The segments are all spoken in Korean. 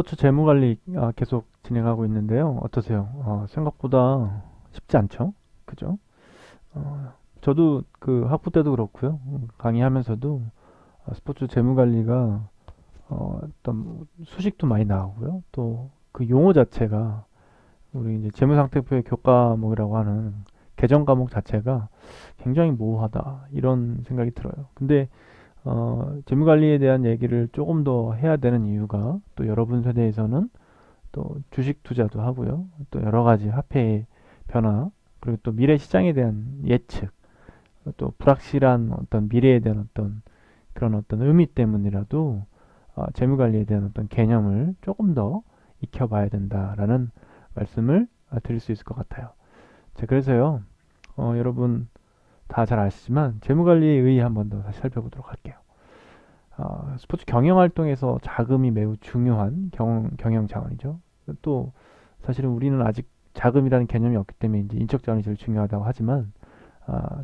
스포츠 재무 관리 계속 진행하고 있는데요. 어떠세요? 생각보다 쉽지 않죠? 그죠? 저도 그 학부 때도 그렇고요. 강의하면서도 스포츠 재무 관리가 어떤 수식도 많이 나오고요. 또 그 용어 자체가 우리 이제 재무상태표의 교과목이라고 하는 개정 과목 자체가 굉장히 모호하다 이런 생각이 들어요. 근데 재무 관리에 대한 얘기를 조금 더 해야 되는 이유가 또 여러분 세대에서는 또 주식 투자도 하고요. 또 여러 가지 화폐의 변화, 그리고 또 미래 시장에 대한 예측, 또 불확실한 어떤 미래에 대한 어떤 그런 어떤 의미 때문이라도 재무 관리에 대한 어떤 개념을 조금 더 익혀봐야 된다라는 말씀을 드릴 수 있을 것 같아요. 자, 그래서요, 여러분 다 잘 아시지만 재무 관리에 의해 한번 더 다시 살펴보도록 할게요. 스포츠 경영 활동에서 자금이 매우 중요한 경영 자원이죠. 또 사실은 우리는 아직 자금이라는 개념이 없기 때문에 이제 인적 자원이 제일 중요하다고 하지만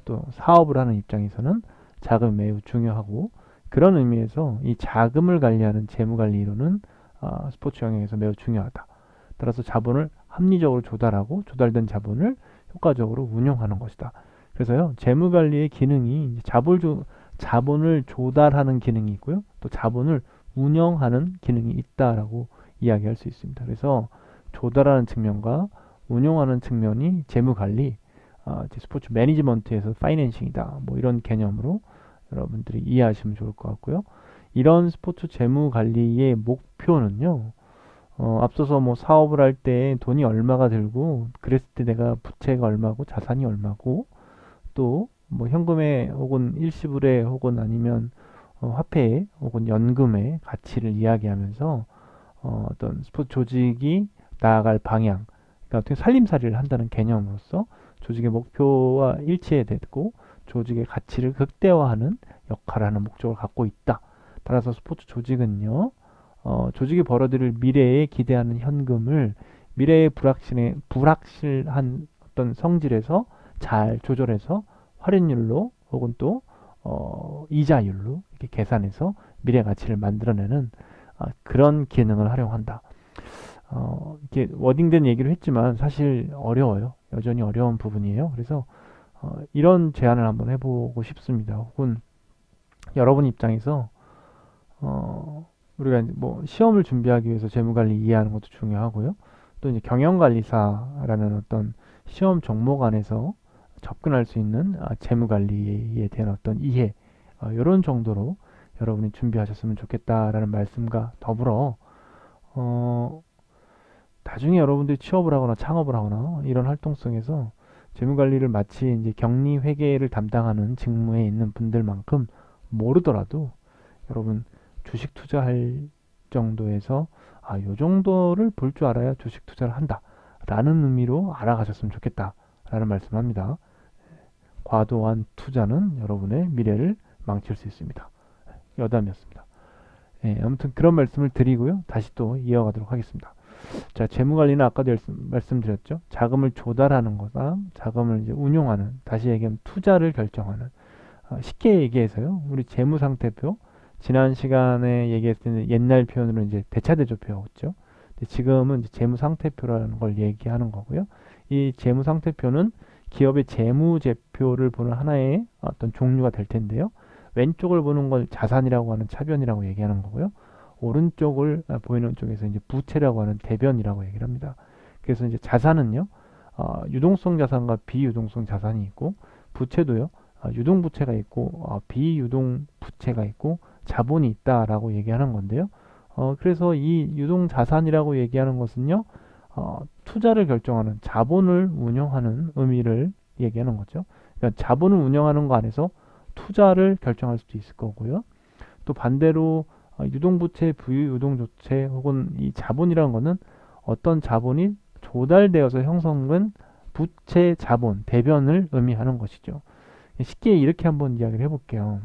또 사업을 하는 입장에서는 자금이 매우 중요하고 그런 의미에서 이 자금을 관리하는 재무 관리 이론은 스포츠 영역에서 매우 중요하다. 따라서 자본을 합리적으로 조달하고 조달된 자본을 효과적으로 운용하는 것이다. 그래서요, 재무 관리의 기능이 이제 자본을 조달하는 기능이 있고요. 또 자본을 운영하는 기능이 있다라고 이야기할 수 있습니다. 그래서 조달하는 측면과 운용하는 측면이 재무 관리, 스포츠 매니지먼트에서 파이낸싱이다. 뭐 이런 개념으로 여러분들이 이해하시면 좋을 것 같고요. 이런 스포츠 재무 관리의 목표는요. 앞서서 뭐 사업을 할 때 돈이 얼마가 들고 그랬을 때 내가 부채가 얼마고 자산이 얼마고 또 뭐 현금에 혹은 일시불에 혹은 아니면 화폐에 혹은 연금의 가치를 이야기하면서 어떤 스포츠 조직이 나아갈 방향, 그러니까 어떻게 살림살이를 한다는 개념으로서 조직의 목표와 일치해되고 조직의 가치를 극대화하는 역할을 하는 목적을 갖고 있다. 따라서 스포츠 조직은요, 조직이 벌어들일 미래에 기대하는 현금을 미래의 불확실한 어떤 성질에서 잘 조절해서 할인율로 혹은 또 이자율로 이렇게 계산해서 미래 가치를 만들어내는 그런 기능을 활용한다. 이렇게 워딩된 얘기를 했지만 사실 어려워요. 여전히 어려운 부분이에요. 그래서 이런 제안을 한번 해보고 싶습니다. 혹은 여러분 입장에서 우리가 뭐 시험을 준비하기 위해서 재무관리 이해하는 것도 중요하고요. 또 이제 경영관리사라는 어떤 시험 종목 안에서 접근할 수 있는 재무관리에 대한 어떤 이해, 이런 정도로 여러분이 준비하셨으면 좋겠다라는 말씀과 더불어 어, 나중에 여러분들이 취업을 하거나 창업을 하거나 이런 활동성에서 재무관리를 마치 이제 격리 회계를 담당하는 직무에 있는 분들만큼 모르더라도 여러분 주식 투자할 정도에서 요 정도를 볼 줄 알아야 주식 투자를 한다 라는 의미로 알아가셨으면 좋겠다 라는 말씀을 합니다. 과도한 투자는 여러분의 미래를 망칠 수 있습니다. 여담이었습니다. 아무튼 그런 말씀을 드리고요. 다시 또 이어가도록 하겠습니다. 자, 재무관리는 아까도 말씀드렸죠. 자금을 조달하는 거다. 자금을 이제 운용하는, 다시 얘기하면 투자를 결정하는. 쉽게 얘기해서요. 우리 재무상태표, 지난 시간에 얘기했을 때는 옛날 표현으로 이제 대차대조표였죠. 근데 지금은 이제 재무상태표라는 걸 얘기하는 거고요. 이 재무상태표는 기업의 재무제표를 보는 하나의 어떤 종류가 될 텐데요. 왼쪽을 보는 걸 자산이라고 하는 차변이라고 얘기하는 거고요. 오른쪽을 보이는 쪽에서 이제 부채라고 하는 대변이라고 얘기를 합니다. 그래서 이제 자산은요, 유동성 자산과 비유동성 자산이 있고, 부채도요, 유동 부채가 있고, 비유동 부채가 있고, 자본이 있다라고 얘기하는 건데요. 그래서 이 유동 자산이라고 얘기하는 것은요, 투자를 결정하는 자본을 운영하는 의미를 얘기하는 거죠. 그러니까 자본을 운영하는 거 안에서 투자를 결정할 수도 있을 거고요. 또 반대로 유동부채, 부유유동부채 혹은 이 자본이라는 거는 어떤 자본이 조달되어서 형성된 부채 자본, 대변을 의미하는 것이죠. 쉽게 이렇게 한번 이야기를 해볼게요.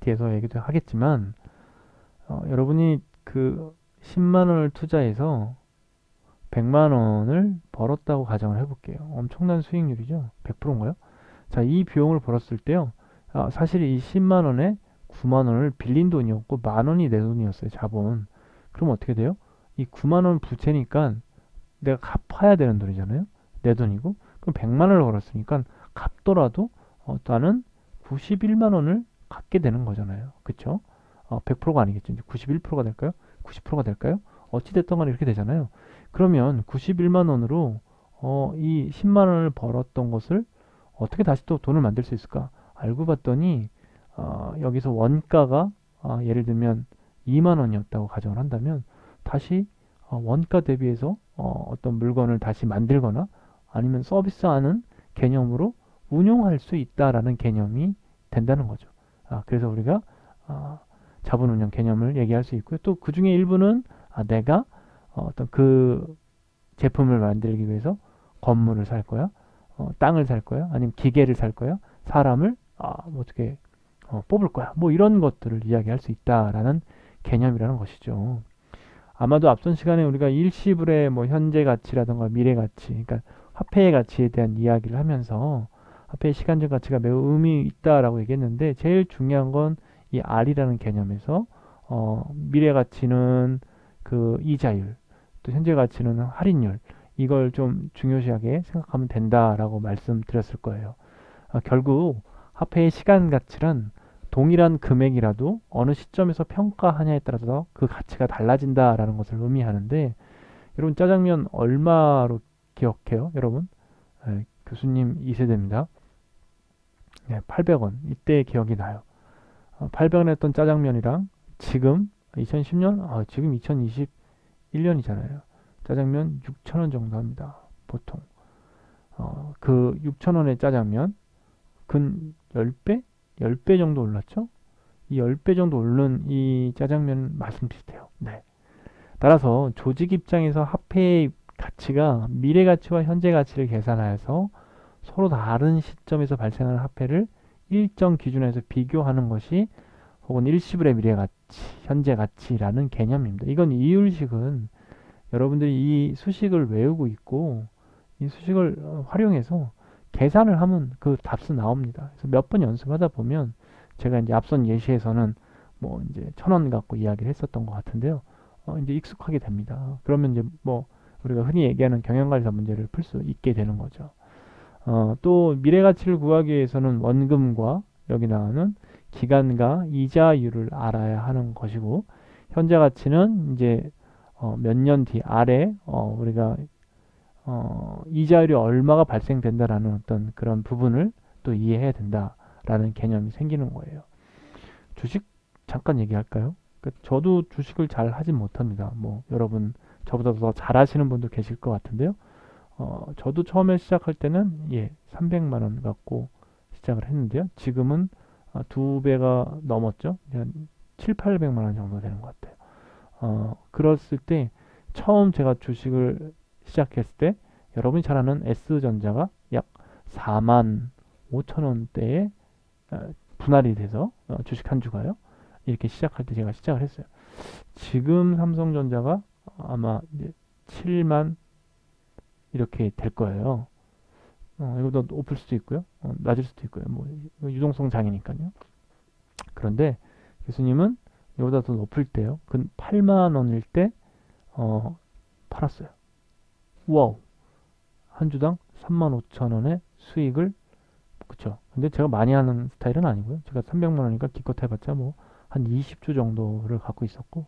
뒤에서 얘기도 하겠지만 여러분이 그 10만 원을 투자해서 100만 원을 벌었다고 가정을 해볼게요. 엄청난 수익률이죠. 100%인가요? 자, 이 비용을 벌었을 때요. 사실 이 10만 원에 9만 원을 빌린 돈이었고 만 원이 내 돈이었어요. 자본. 그럼 어떻게 돼요? 이 9만 원 부채니까 내가 갚아야 되는 돈이잖아요. 내 돈이고. 그럼 100만 원을 걸었으니까 갚더라도 나는 91만 원을 갚게 되는 거잖아요. 그쵸? 100%가 아니겠죠. 이제 91%가 될까요? 90%가 될까요? 어찌됐든 간에 이렇게 되잖아요. 그러면 91만 원으로 이 10만 원을 벌었던 것을 어떻게 다시 또 돈을 만들 수 있을까? 알고 봤더니 여기서 원가가 예를 들면 2만 원이었다고 가정을 한다면 다시 원가 대비해서 어떤 물건을 다시 만들거나 아니면 서비스하는 개념으로 운용할 수 있다라는 개념이 된다는 거죠. 그래서 우리가 자본 운용 개념을 얘기할 수 있고요. 또 그 중에 일부는 내가 어떤 그 제품을 만들기 위해서 건물을 살 거야, 땅을 살 거야, 아니면 기계를 살 거야, 사람을 뭐 어떻게 뽑을 거야. 뭐 이런 것들을 이야기할 수 있다라는 개념이라는 것이죠. 아마도 앞선 시간에 우리가 일시불의 뭐 현재 가치라든가 미래 가치, 그러니까 화폐의 가치에 대한 이야기를 하면서 화폐의 시간적 가치가 매우 의미 있다라고 얘기했는데 제일 중요한 건 이 R이라는 개념에서 미래 가치는 그 이자율, 또 현재 가치는 할인율, 이걸 좀 중요시하게 생각하면 된다라고 말씀드렸을 거예요. 결국 화폐의 시간 가치란 동일한 금액이라도 어느 시점에서 평가하냐에 따라서 그 가치가 달라진다라는 것을 의미하는데 여러분 짜장면 얼마로 기억해요? 여러분 교수님 2세대입니다. 네, 800원 이때 기억이 나요. 800원 했던 짜장면이랑 지금 2010년 지금 2021년이잖아요. 짜장면 6,000원 정도 합니다. 보통 그 6,000원의 짜장면 근 10배? 10배 정도 올랐죠? 이 10배 정도 오른 이 짜장면 맛은 비슷해요. 네. 따라서 조직 입장에서 화폐의 가치가 미래 가치와 현재 가치를 계산하여서 서로 다른 시점에서 발생하는 화폐를 일정 기준에서 비교하는 것이 혹은 일시불의 미래 가치, 현재 가치라는 개념입니다. 이건 이율식은 여러분들이 이 수식을 외우고 있고 이 수식을 활용해서 계산을 하면 그 답수 나옵니다. 그래서 몇 번 연습하다 보면 제가 이제 앞선 예시에서는 뭐 이제 1,000원 갖고 이야기를 했었던 것 같은데요. 이제 익숙하게 됩니다. 그러면 이제 뭐 우리가 흔히 얘기하는 경영관리사 문제를 풀 수 있게 되는 거죠. 또 미래 가치를 구하기 위해서는 원금과 여기 나오는 기간과 이자율을 알아야 하는 것이고 현재 가치는 이제 몇 년 뒤 아래 우리가 이자율이 얼마가 발생된다라는 어떤 그런 부분을 또 이해해야 된다라는 개념이 생기는 거예요. 주식 잠깐 얘기할까요? 저도 주식을 잘 하진 못합니다. 뭐 여러분 저보다 더 잘하시는 분도 계실 것 같은데요. 저도 처음에 시작할 때는 300만 원 갖고 시작을 했는데요. 지금은 두 배가 넘었죠. 한 7, 800만 원 정도 되는 것 같아요. 그랬을 때 처음 제가 주식을 시작했을 때 여러분이 잘 아는 S전자가 약 4만 5천 원대에 분할이 돼서 주식 한 주가요. 이렇게 시작할 때 제가 시작을 했어요. 지금 삼성전자가 아마 이제 7만 이렇게 될 거예요. 이거보다 높을 수도 있고요. 낮을 수도 있고요. 뭐 유동성 장이니까요. 그런데 교수님은 이거보다 더 높을 때요. 근 8만 원일 때 팔았어요. 와우. 한 주당 3만 5천 원의 수익을 그쵸. 근데 제가 많이 하는 스타일은 아니고요. 제가 300만 원이니까 기껏 해봤자 뭐 한 20주 정도를 갖고 있었고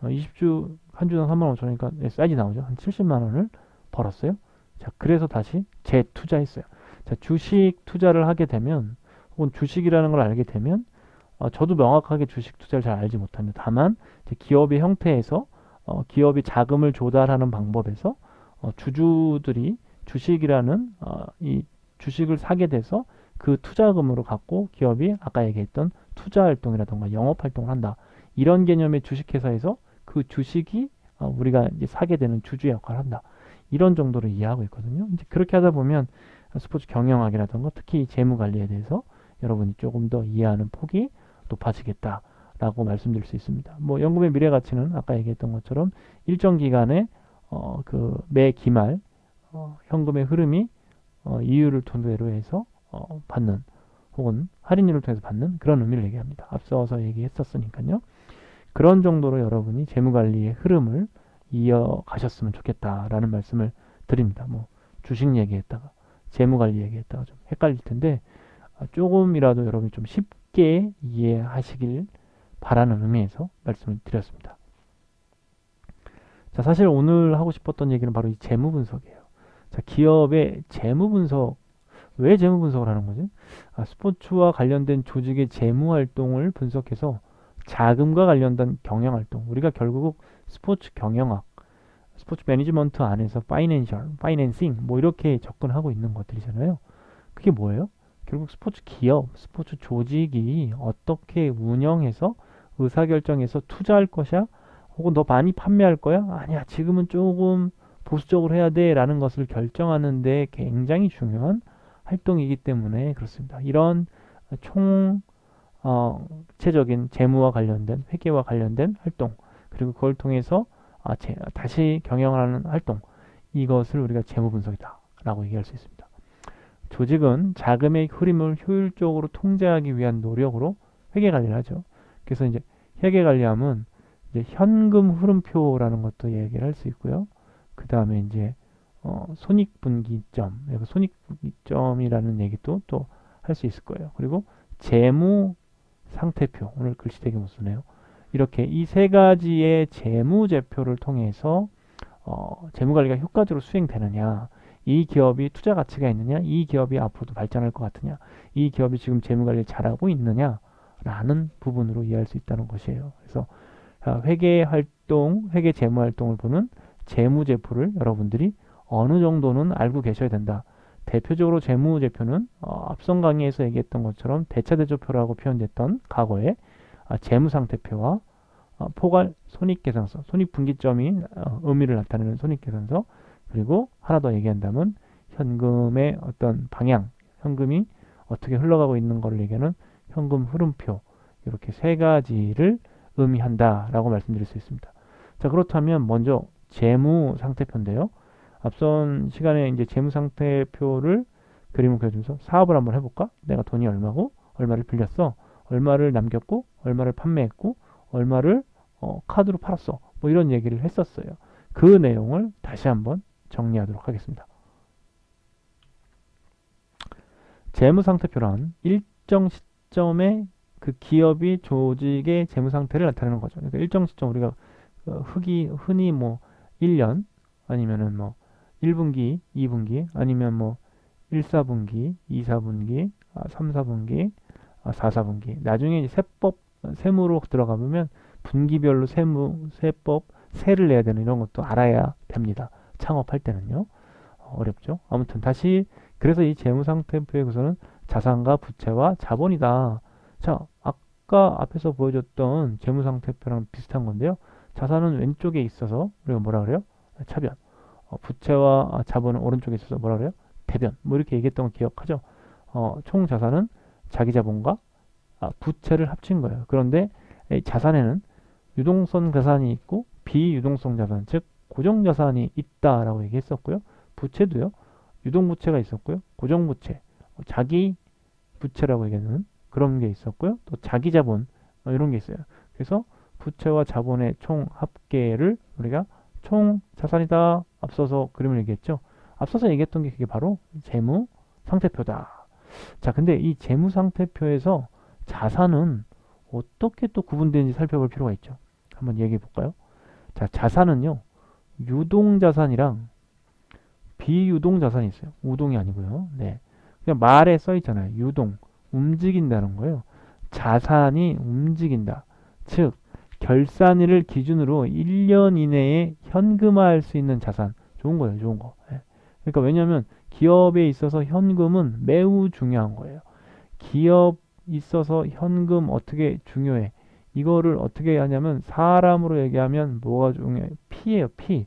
20주 한 주당 3만 5천 원이니까 사이즈 나오죠. 한 70만 원을 벌었어요. 자, 그래서 다시 재투자했어요. 자, 주식 투자를 하게 되면 혹은 주식이라는 걸 알게 되면 저도 명확하게 주식 투자를 잘 알지 못합니다. 다만 기업의 형태에서 기업이 자금을 조달하는 방법에서 주주들이 주식이라는 이 주식을 사게 돼서 그 투자금으로 갖고 기업이 아까 얘기했던 투자 활동이라던가 영업 활동을 한다. 이런 개념의 주식회사에서 그 주식이 우리가 이제 사게 되는 주주의 역할을 한다. 이런 정도로 이해하고 있거든요. 이제 그렇게 하다 보면 스포츠 경영학이라던가 특히 재무 관리에 대해서 여러분이 조금 더 이해하는 폭이 높아지겠다라고 말씀드릴 수 있습니다. 뭐 연금의 미래 가치는 아까 얘기했던 것처럼 일정 기간에 그 매 기말 현금의 흐름이 이율을 토대로 해서 받는 혹은 할인율을 통해서 받는 그런 의미를 얘기합니다. 앞서서 얘기했었으니까요. 그런 정도로 여러분이 재무관리의 흐름을 이어가셨으면 좋겠다라는 말씀을 드립니다. 뭐 주식 얘기했다가 재무관리 얘기했다가 좀 헷갈릴 텐데 조금이라도 여러분이 좀 쉽게 이해하시길 바라는 의미에서 말씀을 드렸습니다. 자, 사실 오늘 하고 싶었던 얘기는 바로 이 재무 분석이에요. 자, 기업의 재무 분석, 왜 재무 분석을 하는 거지? 스포츠와 관련된 조직의 재무 활동을 분석해서 자금과 관련된 경영 활동, 우리가 결국 스포츠 경영학, 스포츠 매니지먼트 안에서 파이낸셜, 파이낸싱 뭐 이렇게 접근하고 있는 것들이잖아요. 그게 뭐예요? 결국 스포츠 기업, 스포츠 조직이 어떻게 운영해서 의사결정해서 투자할 것이야? 혹은 더 많이 판매할 거야? 아니야, 지금은 조금 보수적으로 해야 돼 라는 것을 결정하는데 굉장히 중요한 활동이기 때문에 그렇습니다. 이런 총 체적인 재무와 관련된 회계와 관련된 활동 그리고 그걸 통해서 다시 경영을 하는 활동 이것을 우리가 재무 분석이다 라고 얘기할 수 있습니다. 조직은 자금의 흐름을 효율적으로 통제하기 위한 노력으로 회계 관리를 하죠. 그래서 이제 회계 관리하면 이제 현금 흐름표라는 것도 얘기를 할 수 있고요. 그 다음에 이제 손익분기점, 손익분기점이라는 얘기도 또 할 수 있을 거예요. 그리고 재무 상태표, 오늘 글씨 되게 못 쓰네요. 이렇게 이 세 가지의 재무제표를 통해서 재무관리가 효과적으로 수행되느냐, 이 기업이 투자 가치가 있느냐, 이 기업이 앞으로도 발전할 것 같으냐, 이 기업이 지금 재무관리를 잘하고 있느냐라는 부분으로 이해할 수 있다는 것이에요. 그래서 회계 활동, 회계 재무 활동을 보는 재무제표를 여러분들이 어느 정도는 알고 계셔야 된다. 대표적으로 재무제표는 앞선 강의에서 얘기했던 것처럼 대차대조표라고 표현됐던 과거의 재무상태표와 포괄 손익계산서, 손익분기점이 의미를 나타내는 손익계산서, 그리고 하나 더 얘기한다면 현금의 어떤 방향, 현금이 어떻게 흘러가고 있는 것을 얘기하는 현금 흐름표, 이렇게 세 가지를 의미한다라고 말씀드릴 수 있습니다. 자, 그렇다면 먼저 재무 상태표인데요. 앞선 시간에 이제 재무 상태표를 그림을 그려주면서 사업을 한번 해볼까? 내가 돈이 얼마고, 얼마를 빌렸어, 얼마를 남겼고, 얼마를 판매했고, 얼마를 카드로 팔았어. 뭐 이런 얘기를 했었어요. 그 내용을 다시 한번 정리하도록 하겠습니다. 재무 상태표란 일정 시점에 그 기업이 조직의 재무 상태를 나타내는 거죠. 그러니까 일정 시점 우리가 흔히 뭐 1년 아니면은 뭐 1분기, 2분기 아니면 뭐 1, 4분기, 2, 4분기, 3, 4분기, 4, 4분기. 나중에 이제 세무로 들어가 보면 분기별로 세법, 세를 내야 되는 이런 것도 알아야 됩니다. 창업할 때는요. 어렵죠. 아무튼 다시 그래서 이 재무상태표에서는 자산과 부채와 자본이다. 자, 아까 앞에서 보여줬던 재무상태표랑 비슷한 건데요. 자산은 왼쪽에 있어서 우리가 뭐라 그래요? 차변. 부채와 자본은 오른쪽에 있어서 뭐라 그래요? 대변. 뭐 이렇게 얘기했던 거 기억하죠? 총 자산은 자기 자본과 부채를 합친 거예요. 그런데 이 자산에는 유동성 자산이 있고 비유동성 자산, 즉 고정자산이 있다라고 얘기했었고요. 부채도요. 유동부채가 있었고요. 고정부채, 자기 부채라고 얘기하는 그런 게 있었고요. 또 자기 자본 이런 게 있어요. 그래서 부채와 자본의 총 합계를 우리가 총 자산이다. 앞서서 그림을 얘기했죠. 앞서서 얘기했던 게 그게 바로 재무 상태표다. 자, 근데 이 재무 상태표에서 자산은 어떻게 또 구분되는지 살펴볼 필요가 있죠. 한번 얘기해 볼까요? 자, 자산은요. 유동자산이랑 비유동자산이 있어요. 우동이 아니고요. 네. 그냥 말에 써 있잖아요. 유동, 움직인다는 거예요. 자산이 움직인다. 즉, 결산일을 기준으로 1년 이내에 현금화할 수 있는 자산. 좋은 거예요. 좋은 거. 네. 그러니까 왜냐하면 기업에 있어서 현금은 매우 중요한 거예요. 기업 있어서 현금 어떻게 중요해? 이거를 어떻게 하냐면 사람으로 얘기하면 뭐가 중요해? 피예요, 피.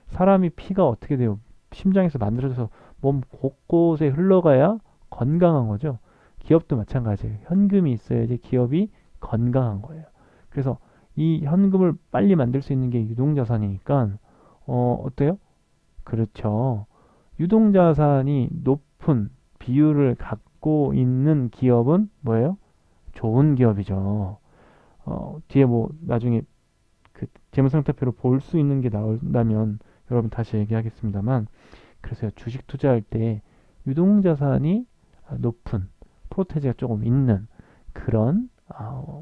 사람이 피가 어떻게 돼요? 심장에서 만들어져서 몸 곳곳에 흘러가야 건강한 거죠. 기업도 마찬가지예요. 현금이 있어야지 기업이 건강한 거예요. 그래서 이 현금을 빨리 만들 수 있는 게 유동자산이니까 어때요? 그렇죠. 유동자산이 높은 비율을 갖고 있는 기업은 뭐예요? 좋은 기업이죠. 뒤에 뭐 나중에 그 재무상태표로 볼 수 있는 게 나온다면 여러분 다시 얘기하겠습니다만, 그래서 주식 투자할 때 유동자산이 높은 프로테지가 조금 있는 그런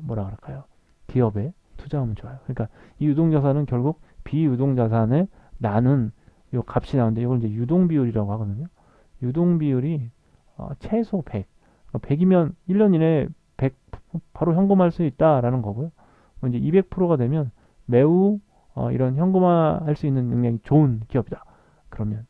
뭐라 그럴까요? 기업에 투자하면 좋아요. 그러니까 이 유동자산은 결국 비유동자산을 나눈 요 값이 나오는데 이걸 이제 유동비율이라고 하거든요. 유동비율이 최소 100. 100이면 1년 이내에 100 바로 현금화할 수 있다라는 거고요. 이제 200%가 되면 매우 이런 현금화할 수 있는 능력이 좋은 기업이다. 그러면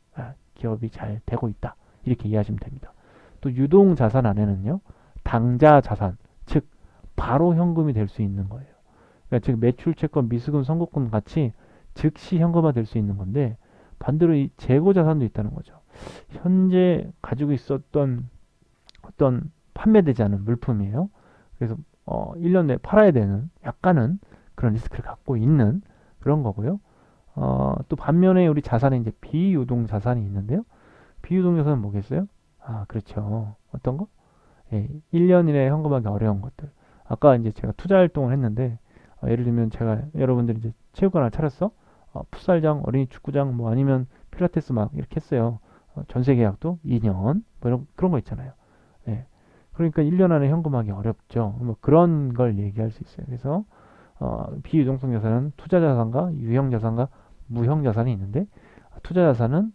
기업이 잘 되고 있다. 이렇게 이해하시면 됩니다. 또 유동 자산 안에는요. 당좌 자산, 즉 바로 현금이 될 수 있는 거예요. 그러니까 즉 매출 채권, 미수금, 선고금 같이 즉시 현금화 될 수 있는 건데 반대로 이 재고 자산도 있다는 거죠. 현재 가지고 있었던 어떤 판매되지 않은 물품이에요. 그래서 1년 내에 팔아야 되는 약간은 그런 리스크를 갖고 있는 그런 거고요. 또 반면에 우리 자산에 이제 비유동 자산이 있는데요. 비유동 자산은 뭐겠어요? 그렇죠. 어떤 거? 예, 1년 이내에 현금하기 어려운 것들. 아까 이제 제가 투자 활동을 했는데, 예를 들면 제가 여러분들이 이제 체육관 하나 차렸어? 풋살장, 어린이 축구장, 뭐 아니면 필라테스 막 이렇게 했어요. 전세 계약도 2년, 뭐 이런, 그런 거 있잖아요. 예. 그러니까 1년 안에 현금하기 어렵죠. 뭐 그런 걸 얘기할 수 있어요. 그래서, 비유동성 자산은 투자 자산과 유형 자산과 무형 자산이 있는데, 투자 자산은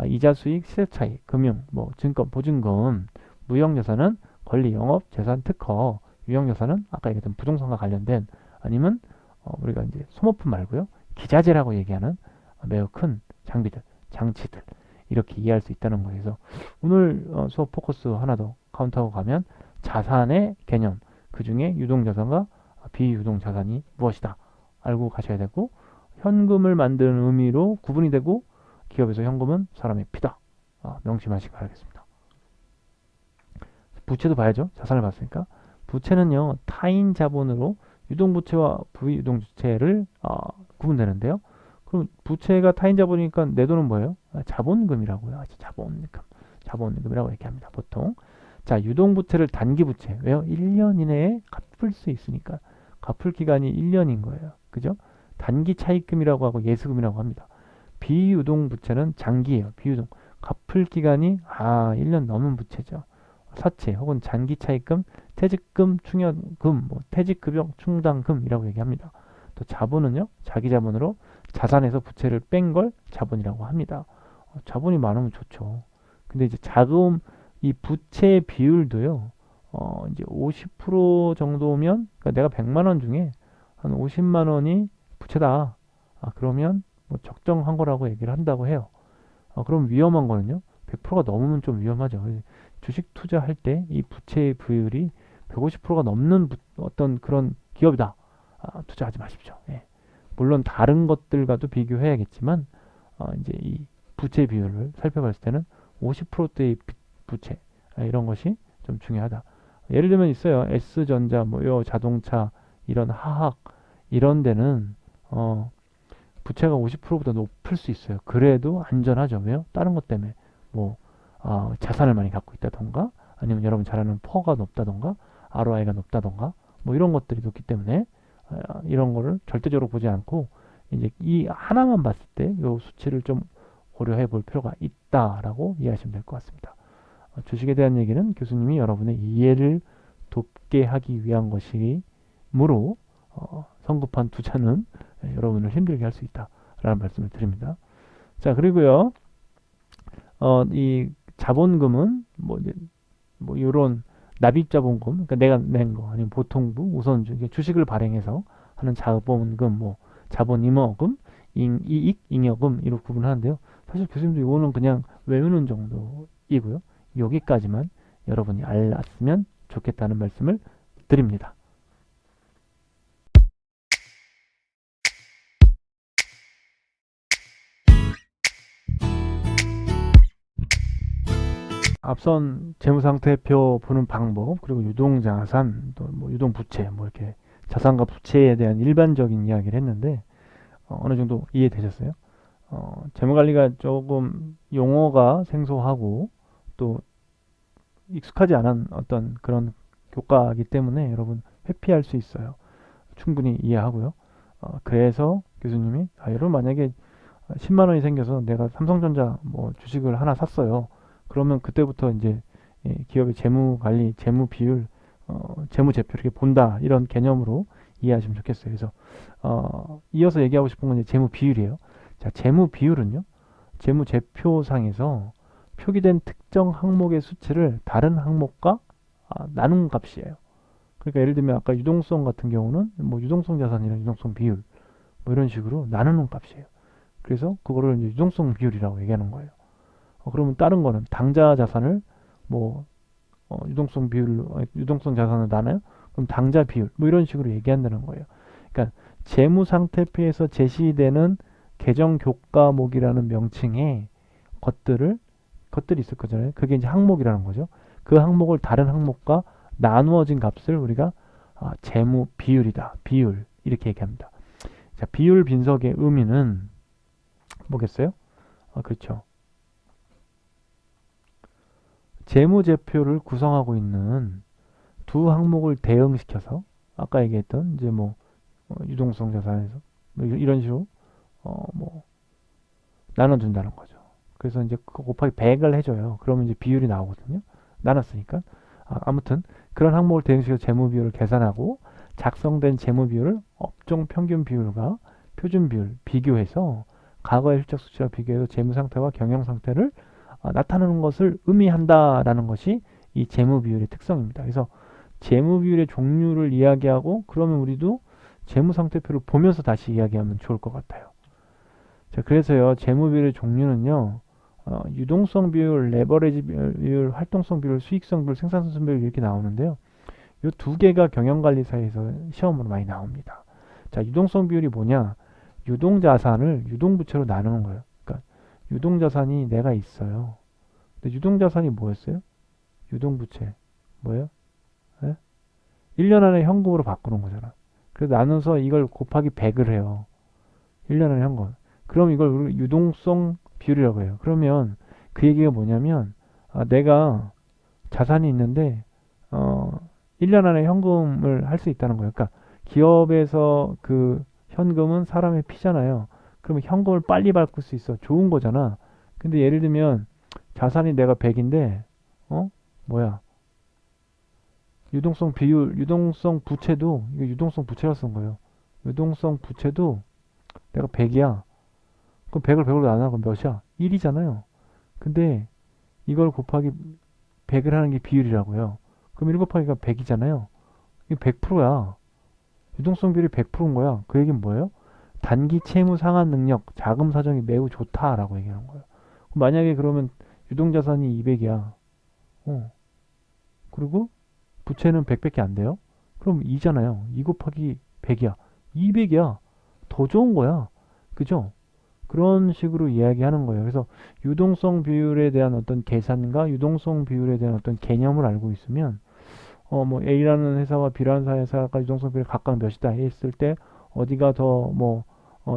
이자 수익, 시세 차익, 금융, 뭐 증권, 보증금, 무형 자산은 권리, 영업, 재산, 특허, 유형 자산은 아까 얘기했던 부동산과 관련된 아니면 우리가 이제 소모품 말고요. 기자재라고 얘기하는 매우 큰 장비들, 장치들 이렇게 이해할 수 있다는 거예요. 그래서 오늘 수업 포커스 하나 더 카운트하고 가면 자산의 개념, 그 중에 유동자산과 비유동자산이 무엇이다 알고 가셔야 되고 현금을 만드는 의미로 구분이 되고 기업에서 현금은 사람의 피다. 명심하시기 바라겠습니다. 부채도 봐야죠. 자산을 봤으니까. 부채는요, 타인 자본으로 유동부채와 부유동부채를 구분되는데요. 그럼 부채가 타인 자본이니까 내 돈은 뭐예요? 자본금이라고요. 자본금. 자본금이라고 얘기합니다. 보통. 자, 유동부채를 단기부채. 왜요? 1년 이내에 갚을 수 있으니까. 갚을 기간이 1년인 거예요. 그죠? 단기 차입금이라고 하고 예수금이라고 합니다. 비유동부채는 장기예요. 비유동. 갚을 기간이 1년 넘은 부채죠. 사채 혹은 장기 차입금, 퇴직금, 충여금, 뭐 퇴직급여 충당금이라고 얘기합니다. 또 자본은요, 자기 자본으로 자산에서 부채를 뺀 걸 자본이라고 합니다. 자본이 많으면 좋죠. 근데 이제 자금 이 부채 비율도요, 이제 50% 정도면, 그러니까 내가 100만 원 중에 한 50만 원이 부채다. 그러면 뭐 적정한 거라고 얘기를 한다고 해요. 그럼 위험한 거는요, 100%가 넘으면 좀 위험하죠. 주식 투자할 때 이 부채 비율이 150%가 넘는 어떤 그런 기업이다. 투자하지 마십시오. 예. 물론 다른 것들과도 비교해야겠지만 이제 이 부채 비율을 살펴봤을 때는 50%대의 부채 이런 것이 좀 중요하다. 예를 들면 있어요. S전자, 뭐 자동차 이런 화학 이런 데는 부채가 50%보다 높을 수 있어요. 그래도 안전하죠. 왜요? 다른 것 때문에 뭐 자산을 많이 갖고 있다던가 아니면 여러분 잘 아는 퍼가 높다던가 ROI가 높다던가 뭐 이런 것들이 높기 때문에 이런 거를 절대적으로 보지 않고 이제 이 하나만 봤을 때 이 수치를 좀 고려해 볼 필요가 있다라고 이해하시면 될 것 같습니다. 주식에 대한 얘기는 교수님이 여러분의 이해를 돕게 하기 위한 것이므로 성급한 투자는 여러분을 힘들게 할 수 있다라는 말씀을 드립니다. 자, 그리고요, 이 자본금은 뭐 이제 뭐 이런 납입자본금, 그러니까 내가 낸 거 아니면 보통부, 우선주, 주식을 발행해서 하는 자본금, 뭐 자본임어금, 이익, 잉여금 이렇게 구분하는데요. 사실 교수님도 이거는 그냥 외우는 정도이고요. 여기까지만 여러분이 알았으면 좋겠다는 말씀을 드립니다. 앞선 재무상태표 보는 방법, 그리고 유동자산, 또 뭐 유동부채, 뭐 이렇게 자산과 부채에 대한 일반적인 이야기를 했는데, 어느 정도 이해되셨어요? 재무관리가 조금 용어가 생소하고 또 익숙하지 않은 어떤 그런 교과이기 때문에 여러분 회피할 수 있어요. 충분히 이해하고요. 그래서 교수님이 여러분 만약에 10만 원이 생겨서 내가 삼성전자 뭐 주식을 하나 샀어요. 그러면 그때부터 이제 기업의 재무 관리, 재무 비율, 재무 제표 이렇게 본다 이런 개념으로 이해하시면 좋겠어요. 그래서 이어서 얘기하고 싶은 건 이제 재무 비율이에요. 자, 재무 비율은요. 재무 제표상에서 표기된 특정 항목의 수치를 다른 항목과 나눈 값이에요. 그러니까 예를 들면 아까 유동성 같은 경우는 뭐 유동성 자산이랑 유동성 비율 뭐 이런 식으로 나누는 값이에요. 그래서 그거를 이제 유동성 비율이라고 얘기하는 거예요. 그러면 다른 거는 당좌 자산을 뭐 유동성 비율, 유동성 자산을 나눠요? 그럼 당좌 비율 뭐 이런 식으로 얘기한다는 거예요. 그러니까 재무 상태표에서 제시되는 계정 교과목이라는 명칭의 것들이 있을 거잖아요. 그게 이제 항목이라는 거죠. 그 항목을 다른 항목과 나누어진 값을 우리가 재무 비율이다. 비율 이렇게 얘기합니다. 자, 비율 빈석의 의미는 뭐겠어요? 그렇죠. 재무제표를 구성하고 있는 두 항목을 대응시켜서 아까 얘기했던 이제 뭐 유동성 자산에서 뭐 이런 식으로 뭐 나눠준다는 거죠. 그래서 이제 곱하기 100을 해줘요. 그러면 이제 비율이 나오거든요. 나눴으니까. 아무튼 그런 항목을 대응시켜서 재무 비율을 계산하고 작성된 재무 비율을 업종 평균 비율과 표준 비율 비교해서 과거의 실적 수치와 비교해서 재무 상태와 경영 상태를 나타내는 것을 의미한다라는 것이 이 재무 비율의 특성입니다. 그래서 재무 비율의 종류를 이야기하고 그러면 우리도 재무 상태표를 보면서 다시 이야기하면 좋을 것 같아요. 자, 그래서요, 재무 비율의 종류는요, 유동성 비율, 레버리지 비율, 활동성 비율, 수익성 비율, 생산성 비율 이렇게 나오는데요. 이 두 개가 경영관리사에서 시험으로 많이 나옵니다. 자, 유동성 비율이 뭐냐? 유동자산을 유동부채로 나누는 거예요. 그러니까 유동자산이 내가 있어요. 근데 유동자산이 뭐였어요? 유동부채. 뭐예요? 예? 1년 안에 현금으로 바꾸는 거잖아. 그래서 나눠서 이걸 곱하기 100을 해요. 1년 안에 현금. 그럼 이걸 유동성 비율이라고 해요. 그러면 그 얘기가 뭐냐면 내가 자산이 있는데 1년 안에 현금을 할 수 있다는 거예요. 그러니까 기업에서 그 현금은 사람의 피잖아요. 그러면 현금을 빨리 바꿀 수 있어. 좋은 거잖아. 근데 예를 들면 자산이 내가 100인데 뭐야? 유동성 비율, 유동성 부채도 이거 유동성 부채라 쓴 거예요. 유동성 부채도 내가 100이야. 그럼 100을 100으로 나눠 그럼 몇이야? 1이잖아요. 근데 이걸 곱하기 100을 하는 게 비율이라고요. 그럼 1 곱하기가 100이잖아요. 이게 100%야. 유동성 비율이 100%인 거야. 그 얘기는 뭐예요? 단기 채무 상환 능력, 자금 사정이 매우 좋다라고 얘기하는 거예요. 만약에 그러면 유동자산이 200이야. 그리고 부채는 100밖에 안 돼요. 그럼 2잖아요. 2 곱하기 100이야. 200이야. 더 좋은 거야. 그죠? 그런 식으로 이야기하는 거예요. 그래서 유동성 비율에 대한 어떤 계산과 유동성 비율에 대한 어떤 개념을 알고 있으면 뭐 A라는 회사와 B라는 회사가 유동성 비율이 각각 몇이다 했을 때 어디가 더 뭐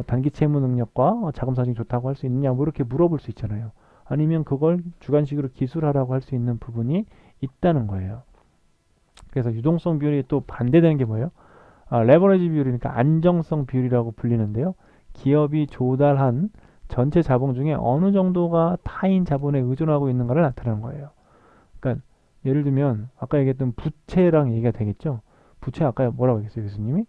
단기 채무 능력과 자금 사정이 좋다고 할 수 있느냐 뭐 이렇게 물어볼 수 있잖아요. 아니면 그걸 주관식으로 기술하라고 할 수 있는 부분이 있다는 거예요. 그래서 유동성 비율이 또 반대되는 게 뭐예요? 레버리지 비율이니까 안정성 비율이라고 불리는데요. 기업이 조달한 전체 자본 중에 어느 정도가 타인 자본에 의존하고 있는가를 나타내는 거예요. 그러니까 예를 들면 아까 얘기했던 부채랑 얘기가 되겠죠. 부채 아까 뭐라고 얘기했어요, 교수님이?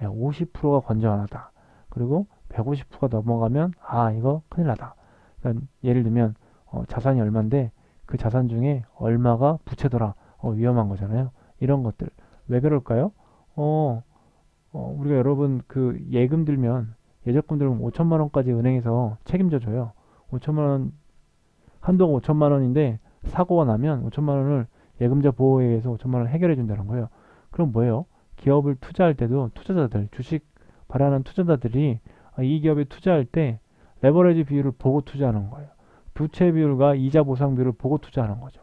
50%가 건전하다. 그리고 150%가 넘어가면 이거 큰일 나다. 그러니까 예를 들면 자산이 얼마인데 그 자산 중에 얼마가 부채더라. 위험한 거잖아요. 이런 것들. 왜 그럴까요? 우리가 여러분 그 예금 들면 예적금 들면 5천만 원까지 은행에서 책임져 줘요. 5천만 원 한도가 5천만 원인데 사고가 나면 5천만 원을 예금자 보호에 의해서 5천만 원을 해결해 준다는 거예요. 그럼 뭐예요? 기업을 투자할 때도 투자자들, 주식 발행하는 투자자들이 이 기업에 투자할 때 레버리지 비율을 보고 투자하는 거예요. 부채 비율과 이자 보상 비율을 보고 투자하는 거죠.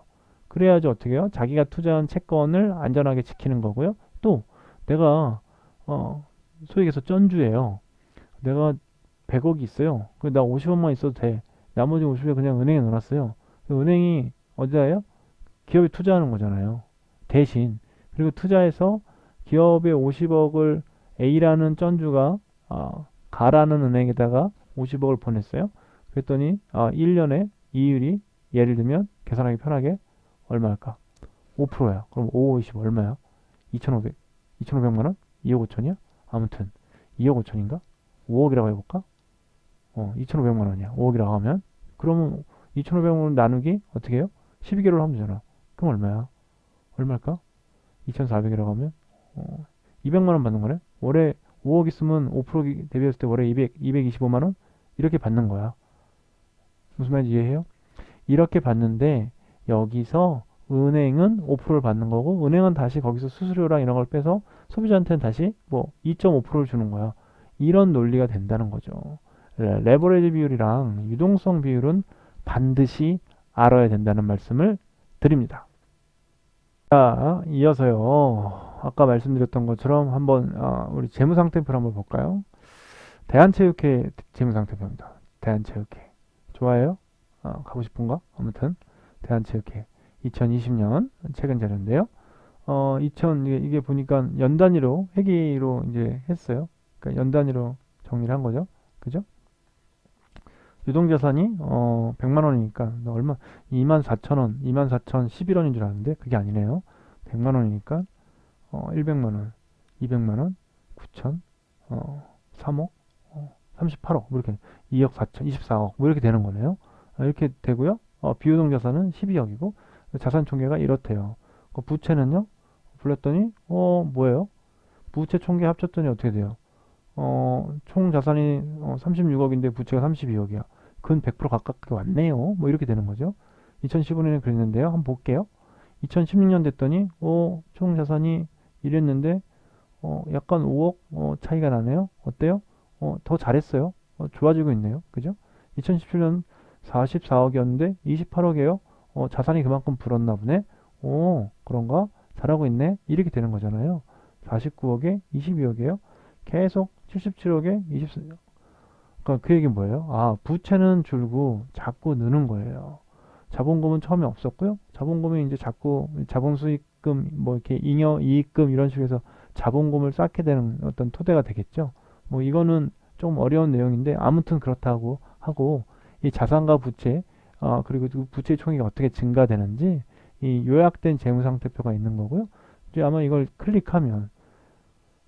그래야지 어떻게 해요? 자기가 투자한 채권을 안전하게 지키는 거고요. 또 내가 소위 얘기해서 쩐주예요. 내가 100억이 있어요. 나 50억만 있어도 돼. 나머지 50억 그냥 은행에 넣어놨어요. 은행이 어디다요? 기업에 투자하는 거잖아요. 대신. 그리고 투자해서 기업의 50억을 A라는 쩐주가 가라는 은행에다가 50억을 보냈어요. 그랬더니 1년에 이율이 예를 들면 계산하기 편하게 얼마일까? 5%야. 그럼 5, 50 얼마야? 2,500만 원? 2억 5천이야? 아무튼 2억 5천인가? 5억이라고 해볼까? 2,500만 원이야. 5억이라고 하면 그러면 2,500만 원 나누기 어떻게 해요? 12개월 하면 되잖아. 그럼 얼마야? 얼마일까? 2,400이라고 하면 200만 원 받는 거네. 월에 5억 있으면 5% 대비했을 때 월에 225만 원 이렇게 받는 거야. 무슨 말인지 이해해요? 이렇게 받는데 여기서 은행은 5%를 받는 거고 은행은 다시 거기서 수수료랑 이런 걸 빼서 소비자한테는 다시 뭐 2.5%를 주는 거야. 이런 논리가 된다는 거죠. 레버리지 비율이랑 유동성 비율은 반드시 알아야 된다는 말씀을 드립니다. 자, 이어서요. 아까 말씀드렸던 것처럼 한번 우리 재무상태표를 한번 볼까요? 대한체육회 재무상태표입니다. 대한체육회. 좋아해요? 가고 싶은가? 아무튼 대한체육회 2020년 최근 자료인데요. 이게 보니까 연 단위로 회기로 이제 했어요. 그러니까 연 단위로 정리를 한 거죠. 그죠? 유동자산이 100만 원이니까 얼마 24,000원, 24,011원인 줄 알았는데 그게 아니네요. 100만 원이니까 100만 원, 200만 원, 9천, 3억, 38억 뭐 이렇게 2억 4천, 24억 뭐 이렇게 되는 거네요. 이렇게 되고요. 비유동 자산은 12억이고 자산 총계가 이렇대요. 부채는요? 불렀더니 뭐예요? 부채 총계 합쳤더니 어떻게 돼요? 총 자산이 36억인데 부채가 32억이야. 근 100% 가깝게 왔네요. 뭐 이렇게 되는 거죠. 2015년에 그랬는데요. 한번 볼게요. 2016년 됐더니 총 자산이 이랬는데 약간 5억 차이가 나네요. 어때요? 더 잘했어요. 좋아지고 있네요. 그죠? 2017년 44억이었는데 28억이에요. 자산이 그만큼 불었나 보네. 그런가? 잘하고 있네. 이렇게 되는 거잖아요. 49억에 22억이에요. 계속 77억에 24억. 그러니까 그 얘기는 뭐예요? 부채는 줄고 자꾸 느는 거예요. 자본금은 처음에 없었고요. 자본금이 이제 자꾸 자본수익금, 뭐 이렇게 잉여 이익금 이런 식으로 해서 자본금을 쌓게 되는 어떤 토대가 되겠죠. 뭐 이거는 좀 어려운 내용인데 아무튼 그렇다고 하고 이 자산과 부채, 그리고 그 부채 총액이 어떻게 증가되는지 이 요약된 재무상태표가 있는 거고요. 이제 아마 이걸 클릭하면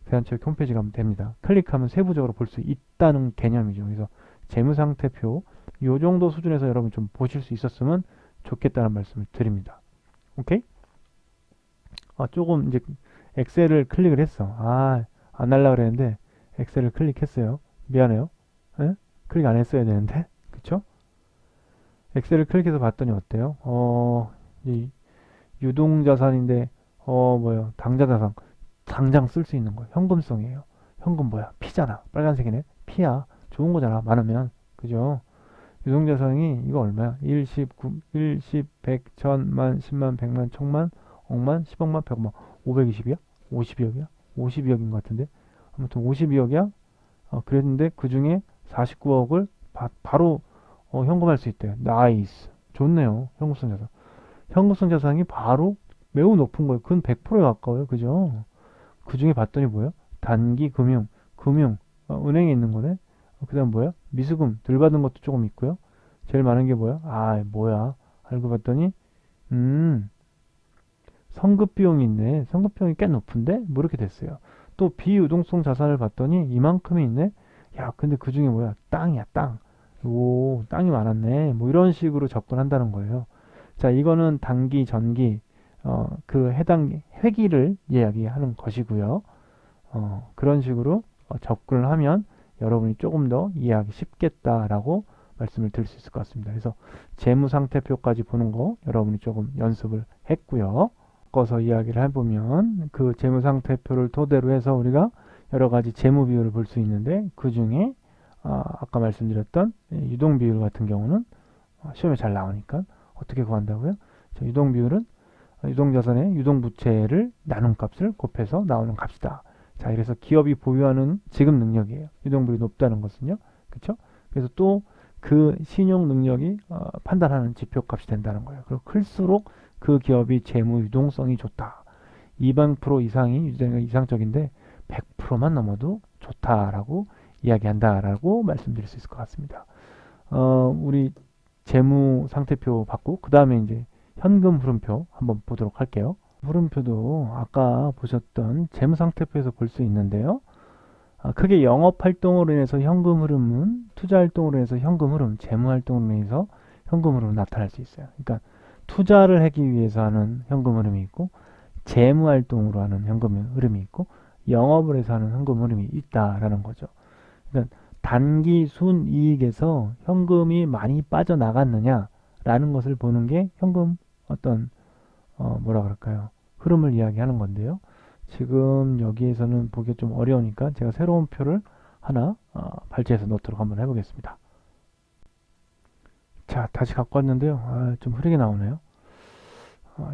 대한체육 홈페이지 가면 됩니다. 클릭하면 세부적으로 볼 수 있다는 개념이죠. 그래서 재무상태표 요 정도 수준에서 여러분 좀 보실 수 있었으면 좋겠다는 말씀을 드립니다. 오케이? 조금 이제 엑셀을 클릭을 했어. 안 하려고 그랬는데 엑셀을 클릭했어요. 미안해요. 에? 클릭 안 했어야 되는데. 그쵸? 엑셀을 클릭해서 봤더니 어때요? 이 유동자산인데 뭐요? 당자자산. 당장 쓸 수 있는 거. 현금성이에요. 현금 뭐야? 피잖아. 빨간색이네. 피야. 좋은 거잖아. 많으면. 그죠? 유동자산이 이거 얼마야? 1, 10, 9, 1, 10, 100, 1000, 만, 10만, 100만, 1000만, 억만, 10억만, 100억만. 520이야? 52억이야? 52억인 것 같은데? 아무튼 52억이야? 그랬는데 그 중에 49억을 바로 현금할 수 있대요. 나이스. 좋네요. 현금성 자산. 현금성 자산이 바로 매우 높은 거예요. 그건 100%에 가까워요. 그죠? 그 중에 봤더니 뭐예요? 단기 금융, 은행에 있는 거네. 그 다음 뭐야? 미수금, 덜 받은 것도 조금 있고요. 제일 많은 게 뭐야? 뭐야? 알고 봤더니, 성급 비용이 있네. 성급 비용이 꽤 높은데? 뭐 이렇게 됐어요. 또 비유동성 자산을 봤더니 이만큼이 있네? 야, 근데 그 중에 뭐야? 땅이야, 땅. 오, 땅이 많았네. 뭐 이런 식으로 접근한다는 거예요. 자, 이거는 단기, 전기, 그 해당 회기를 이야기하는 것이고요. 그런 식으로 접근을 하면 여러분이 조금 더 이해하기 쉽겠다라고 말씀을 드릴 수 있을 것 같습니다. 그래서 재무상태표까지 보는 거 여러분이 조금 연습을 했고요. 바꿔서 이야기를 해보면 그 재무상태표를 토대로 해서 우리가 여러 가지 재무 비율을 볼 수 있는데 그 중에 아까 말씀드렸던 유동 비율 같은 경우는 시험에 잘 나오니까 어떻게 구한다고요? 자, 유동 비율은 유동자산의 유동부채를 나눈 값을 곱해서 나오는 값이다. 자, 그래서 기업이 보유하는 지급 능력이에요. 유동비율이 높다는 것은요. 그렇죠? 그래서 또 그 신용 능력이 판단하는 지표값이 된다는 거예요. 그리고 클수록 그 기업이 재무 유동성이 좋다. 200% 이상이 유동성이 이상적인데 100%만 넘어도 좋다라고 이야기한다라고 말씀드릴 수 있을 것 같습니다. 우리 재무 상태표 받고 그 다음에 이제 현금 흐름표 한번 보도록 할게요. 흐름표도 아까 보셨던 재무 상태표에서 볼 수 있는데요. 크게 영업 활동으로 인해서 현금 흐름은 투자 활동으로 인해서 현금 흐름, 재무 활동으로 인해서 현금 흐름으로 나타날 수 있어요. 그러니까 투자를 하기 위해서 하는 현금 흐름이 있고 재무 활동으로 하는 현금 흐름이 있고 영업을 해서 하는 현금 흐름이 있다라는 거죠. 그러니까 단기 순이익에서 현금이 많이 빠져나갔느냐라는 것을 보는 게 현금 어떤 뭐라 그럴까요? 흐름을 이야기하는 건데요. 지금 여기에서는 보기 좀 어려우니까 제가 새로운 표를 하나 발췌해서 놓도록 한번 해보겠습니다. 자, 다시 갖고 왔는데요. 좀 흐리게 나오네요.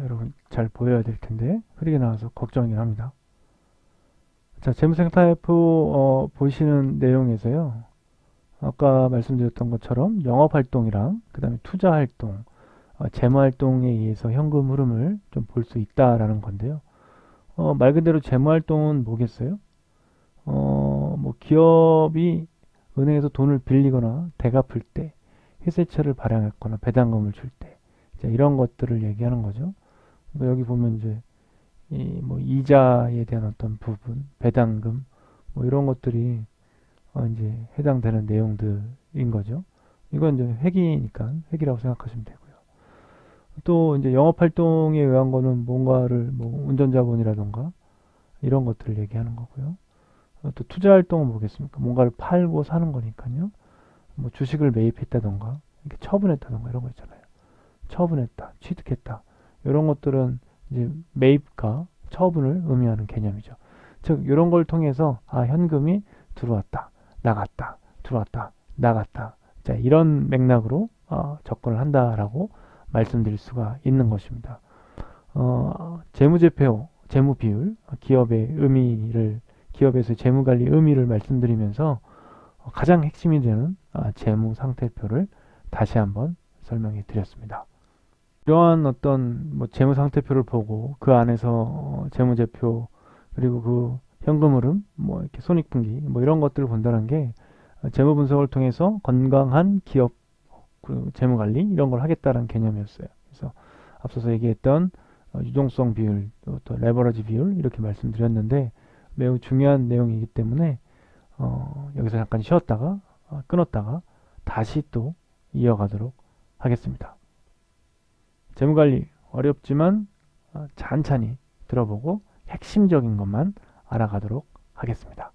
여러분 잘 보여야 될 텐데 흐리게 나와서 걱정이긴 합니다. 자, 재무생태표 보시는 내용에서요. 아까 말씀드렸던 것처럼 영업활동이랑 그 다음에 투자활동, 재무활동에 의해서 현금 흐름을 좀 볼 수 있다라는 건데요. 말 그대로 재무활동은 뭐겠어요? 뭐 기업이 은행에서 돈을 빌리거나 대갚을 때, 회세처를 발행했거나 배당금을 줄 때, 이런 것들을 얘기하는 거죠. 그러니까 여기 보면 이제 이 뭐 이자에 대한 어떤 부분, 배당금, 뭐 이런 것들이 이제 해당되는 내용들인 거죠. 이건 이제 회기니까 회기라고 생각하시면 되고요. 또 이제 영업 활동에 의한 거는 뭔가를 뭐 운전자본이라던가 이런 것들을 얘기하는 거고요. 또 투자 활동은 뭐겠습니까? 뭔가를 팔고 사는 거니까요. 뭐 주식을 매입했다던가 이렇게 처분했다던가 이런 거 있잖아요. 처분했다, 취득했다. 이런 것들은 이제 매입과 처분을 의미하는 개념이죠. 즉 이런 걸 통해서 현금이 들어왔다, 나갔다, 들어왔다, 나갔다. 자, 이런 맥락으로 접근을 한다라고 말씀드릴 수가 있는 것입니다. 재무제표, 재무비율, 기업의 의미를 기업에서의 재무관리 의미를 말씀드리면서 가장 핵심이 되는 재무상태표를 다시 한번 설명해 드렸습니다. 이러한 어떤 뭐 재무상태표를 보고 그 안에서 재무제표 그리고 그 현금 흐름, 뭐 이렇게 손익분기 뭐 이런 것들을 본다는 게 재무 분석을 통해서 건강한 기업 그 재무관리 이런 걸 하겠다는 개념이었어요. 그래서 앞서서 얘기했던 유동성 비율, 또 레버러지 비율 이렇게 말씀드렸는데 매우 중요한 내용이기 때문에 여기서 잠깐 쉬었다가 끊었다가 다시 또 이어가도록 하겠습니다. 재무관리 어렵지만 찬찬히 들어보고 핵심적인 것만 알아가도록 하겠습니다.